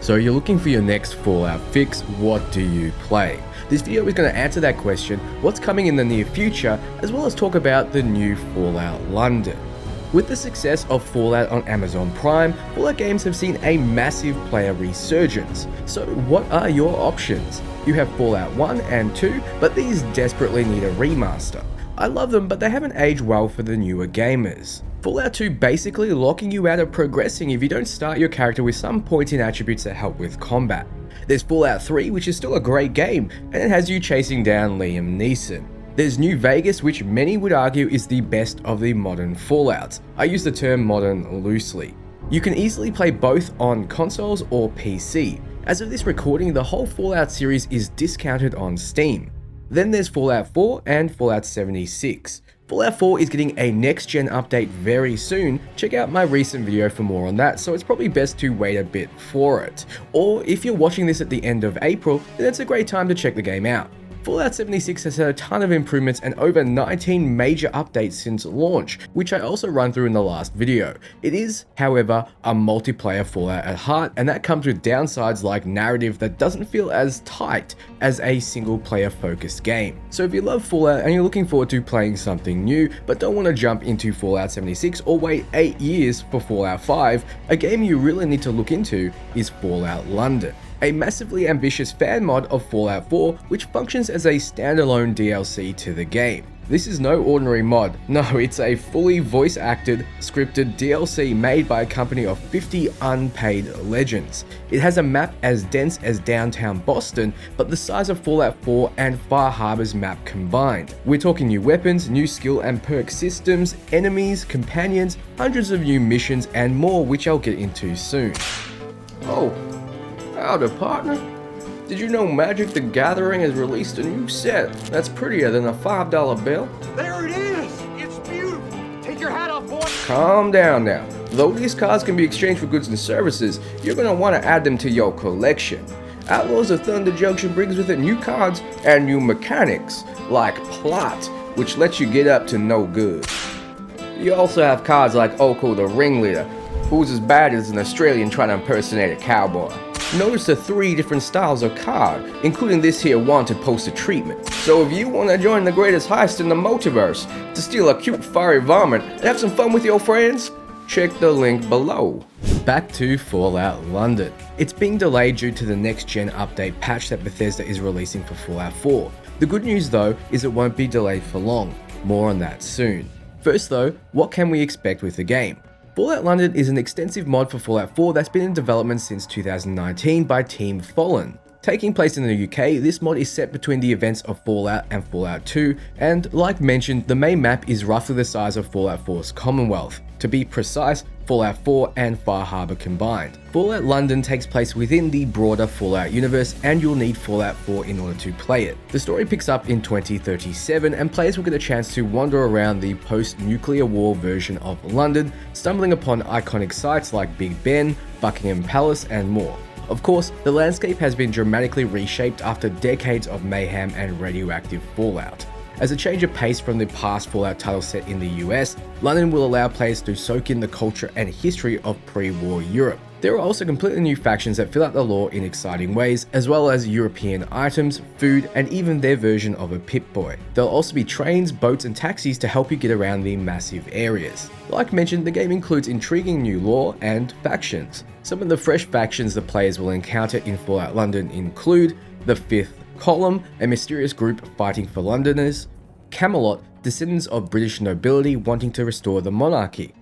So you're looking for your next Fallout fix, what do you play? This video is going to answer that question, what's coming in the near future, as well as talk about the new Fallout London. With the success of Fallout on Amazon Prime, Fallout games have seen a massive player resurgence. So what are your options? You have Fallout 1 and 2, but these desperately need a remaster. I love them, but they haven't aged well for the newer gamers. Fallout 2 basically locking you out of progressing if you don't start your character with some points-in attributes that help with combat. There's Fallout 3, which is still a great game, and it has you chasing down Liam Neeson. There's New Vegas, which many would argue is the best of the modern Fallouts. I use the term modern loosely. You can easily play both on consoles or PC. As of this recording, the whole Fallout series is discounted on Steam. Then there's Fallout 4 and Fallout 76. Fallout 4 is getting a next-gen update very soon. Check out my recent video for more on that, so it's probably best to wait a bit for it. Or if you're watching this at the end of April, then it's a great time to check the game out. Fallout 76 has had a ton of improvements and over 19 major updates since launch, which I also run through in the last video. It is, however, a multiplayer Fallout at heart, and that comes with downsides like narrative that doesn't feel as tight as a single player focused game. So if you love Fallout and you're looking forward to playing something new, but don't want to jump into Fallout 76 or wait 8 years for Fallout 5, a game you really need to look into is Fallout London, a massively ambitious fan mod of Fallout 4 which functions as a standalone DLC to the game. This is no ordinary mod, no, it's a fully voice-acted, scripted DLC made by a company of 50 unpaid legends. It has a map as dense as downtown Boston, but the size of Fallout 4 and Far Harbor's map combined. We're talking new weapons, new skill and perk systems, enemies, companions, hundreds of new missions and more, which I'll get into soon. Oh, howdy, partner. Did you know Magic the Gathering has released a new set that's prettier than a $5 bill? There it is! It's beautiful! Take your hat off, boy! Calm down now. Though these cards can be exchanged for goods and services, you're going to want to add them to your collection. Outlaws of Thunder Junction brings with it new cards and new mechanics, like Plot, which lets you get up to no good. You also have cards like Oko the Ringleader, who's as bad as an Australian trying to impersonate a cowboy. Notice the 3 different styles of card, including this here wanted poster treatment. So if you want to join the greatest heist in the multiverse, to steal a cute fiery vomit and have some fun with your friends, check the link below. Back to Fallout London. It's being delayed due to the next gen update patch that Bethesda is releasing for Fallout 4. The good news though is it won't be delayed for long. More on that soon. First though, what can we expect with the game? Fallout London is an extensive mod for Fallout 4 that's been in development since 2019 by Team Fallen. Taking place in the UK, this mod is set between the events of Fallout and Fallout 2, and like mentioned, the main map is roughly the size of Fallout 4's Commonwealth. To be precise, Fallout 4 and Far Harbor combined. Fallout London takes place within the broader Fallout universe, and you'll need Fallout 4 in order to play it. The story picks up in 2037, and players will get a chance to wander around the post-nuclear war version of London, stumbling upon iconic sites like Big Ben, Buckingham Palace, and more. Of course, the landscape has been dramatically reshaped after decades of mayhem and radioactive fallout. As a change of pace from the past Fallout title set in the US, London will allow players to soak in the culture and history of pre-war Europe. There are also completely new factions that fill out the lore in exciting ways, as well as European items, food, and even their version of a Pip-Boy. There'll also be trains, boats, and taxis to help you get around the massive areas. Like mentioned, the game includes intriguing new lore and factions. Some of the fresh factions the players will encounter in Fallout London include the Fifth Column, a mysterious group fighting for Londoners; Camelot, descendants of British nobility wanting to restore the monarchy;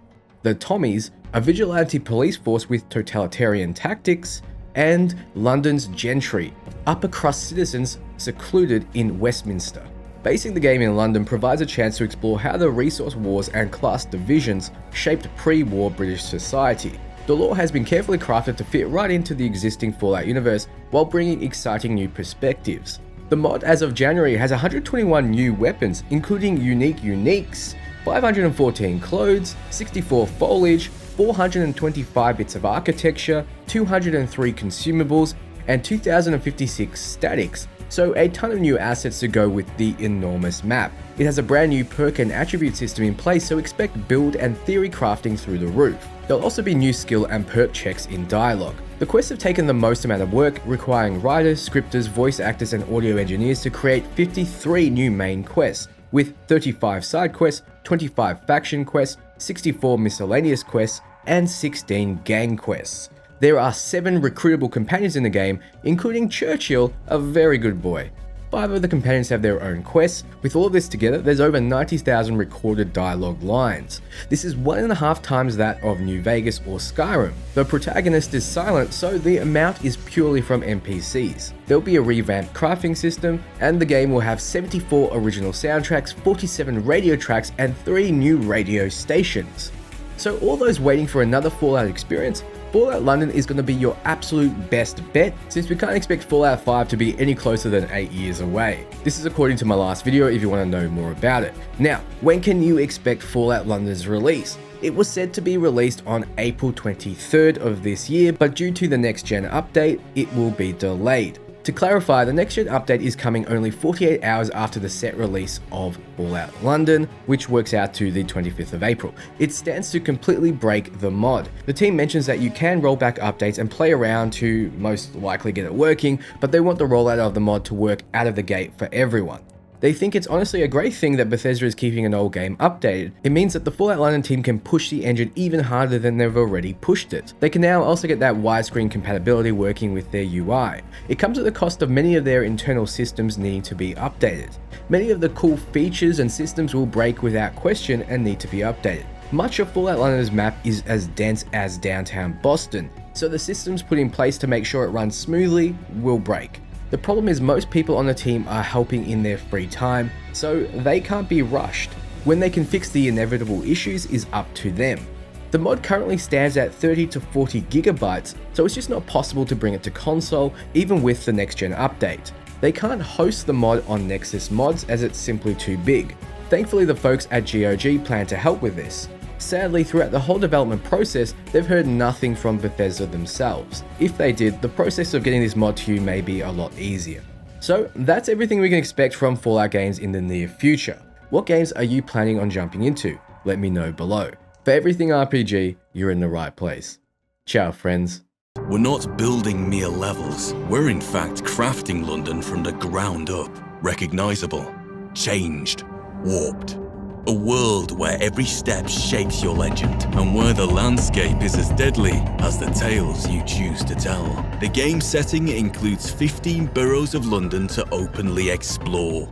the Tommies, a vigilante police force with totalitarian tactics; and London's gentry, upper crust citizens secluded in Westminster. Basing the game in London provides a chance to explore how the resource wars and class divisions shaped pre-war British society. The lore has been carefully crafted to fit right into the existing Fallout universe while bringing exciting new perspectives. The mod as of January has 121 new weapons, including unique uniques, 514 clothes, 64 foliage, 425 bits of architecture, 203 consumables, and 2056 statics, so a ton of new assets to go with the enormous map. It has a brand new perk and attribute system in place, so expect build and theory crafting through the roof. There'll also be new skill and perk checks in dialogue. The quests have taken the most amount of work, requiring writers, scripters, voice actors, and audio engineers to create 53 new main quests, with 35 side quests, 25 faction quests, 64 miscellaneous quests, and 16 gang quests. There are 7 recruitable companions in the game, including Churchill, a very good boy. 5 of the companions have their own quests. With all of this together, there's over 90,000 recorded dialogue lines. This is 1.5 times that of New Vegas or Skyrim. The protagonist is silent, so the amount is purely from NPCs. There'll be a revamped crafting system, and the game will have 74 original soundtracks, 47 radio tracks, and 3 new radio stations. So all those waiting for another Fallout experience, Fallout London is going to be your absolute best bet, since we can't expect Fallout 5 to be any closer than 8 years away. This is according to my last video if you want to know more about it. Now, when can you expect Fallout London's release? It was said to be released on April 23rd of this year, but due to the next gen update, it will be delayed. To clarify, the next gen update is coming only 48 hours after the set release of Fallout London, which works out to the 25th of April. It stands to completely break the mod. The team mentions that you can roll back updates and play around to most likely get it working, but they want the rollout of the mod to work out of the gate for everyone. They think it's honestly a great thing that Bethesda is keeping an old game updated. It means that the Fallout London team can push the engine even harder than they've already pushed it. They can now also get that widescreen compatibility working with their UI. It comes at the cost of many of their internal systems needing to be updated. Many of the cool features and systems will break without question and need to be updated. Much of Fallout London's map is as dense as downtown Boston, so the systems put in place to make sure it runs smoothly will break. The problem is most people on the team are helping in their free time, so they can't be rushed. When they can fix the inevitable issues is up to them. The mod currently stands at 30 to 40 gigabytes, so it's just not possible to bring it to console, even with the next gen update. They can't host the mod on Nexus Mods as it's simply too big. Thankfully, the folks at GOG plan to help with this. Sadly, throughout the whole development process, they've heard nothing from Bethesda themselves. If they did, the process of getting this mod to you may be a lot easier. So that's everything we can expect from Fallout games in the near future. What games are you planning on jumping into? Let me know below. For everything RPG, you're in the right place. Ciao, friends. We're not building mere levels. We're in fact crafting London from the ground up. Recognizable, changed, warped. A world where every step shapes your legend, and where the landscape is as deadly as the tales you choose to tell. The game setting includes 15 boroughs of London to openly explore.